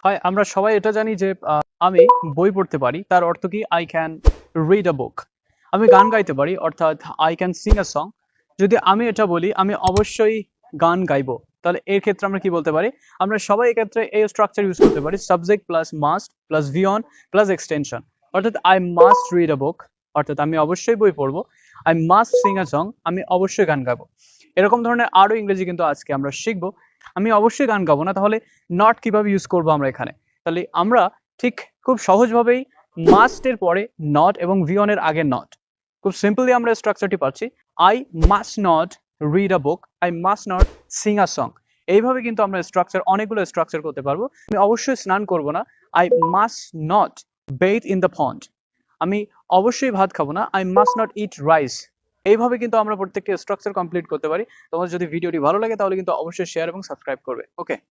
হয় আমরা সবাই এটা জানি যে আমি বই পড়তে পারি, তার অর্থ কি? আই ক্যান রিড আ বুক। আমি গান গাইতে পারি, অর্থাৎ I can sing a song. যদি আমি এটা বলি আমি অবশ্যই গান গাইবো, তাহলে এর ক্ষেত্রে আমরা কি বলতে পারি? আমরা সবাই এক্ষেত্রে এই স্ট্রাকচার ইউজ করতে পারি, subject plus must plus V on plus extension. অর্থাৎ আই মাস্ট রিড আ বুক, অর্থাৎ আমি অবশ্যই বই পড়বো। I must Singh a song, আমি অবশ্যই গান গাবো। এরকম ধরনের আরো ইংরেজি কিন্তু আজকে আমরা শিখবো। আমি অবশ্যই গান গাবো না, তাহলে নট কিভাবে ইউজ করবো আমরা এখানে? তাহলে আমরা ঠিক খুব সহজভাবেই মাস্ট এর পরে নট এবং ভি অন এর আগে নট, খুব সিম্পলি আমরা স্ট্রাকচারটি পাচ্ছি। I must not read a book, I must not sing a song. এইভাবে কিন্তু আমরা স্ট্রাকচার, অনেকগুলো স্ট্রাকচার করতে পারবো। আমি অবশ্যই স্নান করব না, I must not bathe in the pond. আমি অবশ্যই ভাত খাবো না, I must not eat rice. এইভাবে কিন্তু আমরা প্রত্যেকটি স্ট্রাকচার কমপ্লিট করতে পারি। তোমার যদি ভিডিওটি ভালো লাগে তাহলে কিন্তু অবশ্যই শেয়ার এবং সাবস্ক্রাইব করবে। ওকে।